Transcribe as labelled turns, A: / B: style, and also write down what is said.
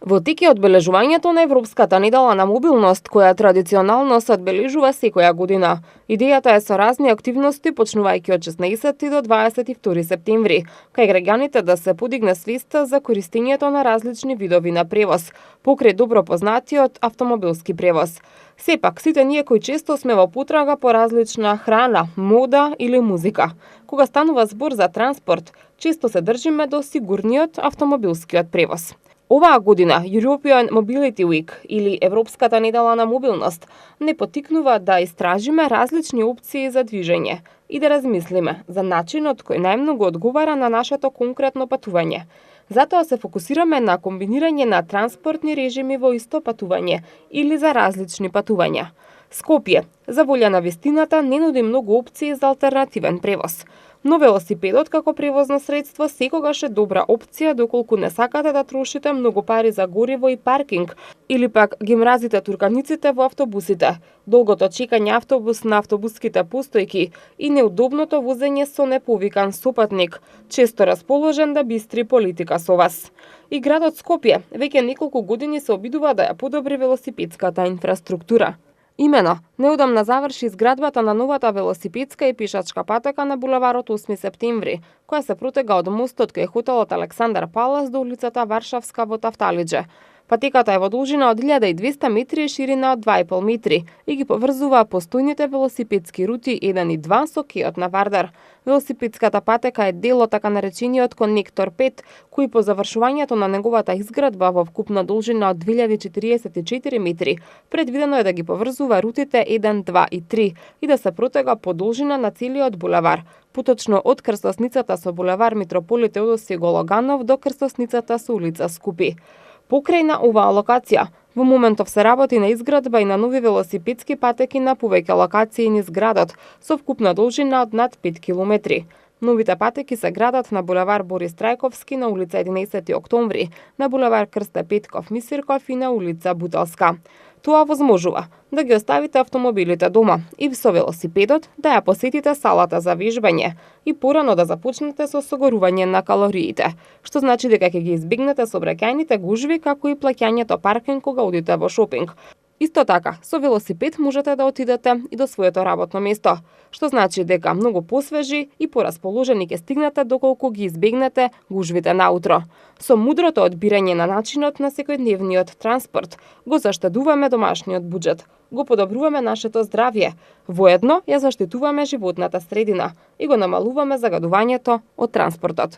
A: Во тек е одбележувањето на Европската недела на мобилност, која традиционално се одбележува секоја година. Идејата е со разни активности, почнувајќи од 16 до 22 септември, кај граѓаните да се подигне свеста за користењето на различни видови на превоз, покрај добро познатиот автомобилски превоз. Сепак, сите ние кои често сме во потрага по различна храна, мода или музика. Кога станува збор за транспорт, често се држиме до сигурниот автомобилскиот превоз. Оваа година European Mobility Week или Европската недела на мобилност не поттикнува да истражиме различни опции за движење и да размислиме за начинот кој најмногу одговара на нашето конкретно патување. Затоа се фокусираме на комбинирање на транспортни режими во исто патување или за различни патувања. Скопје, за волја на вистината, не нуди многу опции за алтернативен превоз. Но велосипедот како превозно средство секогаш е добра опција доколку не сакате да трошите многу пари за гориво и паркинг, или пак ги мразите турканиците во автобусите, долгото чекање автобус на автобуските постојки и неудобното возење со неповикан сопатник, често расположен да бистри политика со вас. И градот Скопје веќе неколку години се обидува да ја подобри велосипедската инфраструктура. Имено, неодамна заврши изградбата на новата велосипедска и пишачка патека на булеварот 8 септември, која се протега од мостот кај хотелот Александар Палас до улицата Варшавска во Тафталиџе. Патеката е во должина од 1200 метри и ширина од 2,5 метри и ги поврзува постојните велосипедски рути 1 и 2 со кеот на Вардар. Велосипедската патека е дел од така наречениот Конектор 5, кој по завршувањето на неговата изградба во вкупна должина од 2044 метри, предвидено е да ги поврзува рутите 1, 2 и 3 и да се протега по должина на целиот булевар, поточно од крстосницата со булевар Митрополит Теодосиј Гологанов до крстосницата со улица Скупи. Покрај на оваа локација, во моментов се работи на изградба и на нови велосипедски патеки на повеќе локации низ градот, со вкупна должина од над 5 километри. Новите патеки се градат на булевар Борис Трајковски, на улица 11 октомври, на булевар Крсте Петков Мисирков и на улица Буталска. Тоа возможува да ги оставите автомобилите дома и со велосипедот да ја посетите салата за вежбање и порано да започнете со согорување на калориите, што значи дека ќе ги избегнете сообраќајните гужви како и плаќањето паркинг кога одите во шопинг. Исто така, со велосипед можете да отидете и до своето работно место, што значи дека многу посвежи и порасположени ќе стигнете доколку ги избегнете гужвите наутро. Со мудрото одбирање на начинот на секојдневниот транспорт го заштедуваме домашниот буџет, го подобруваме нашето здравје, воедно ја заштитуваме животната средина и го намалуваме загадувањето од транспортот.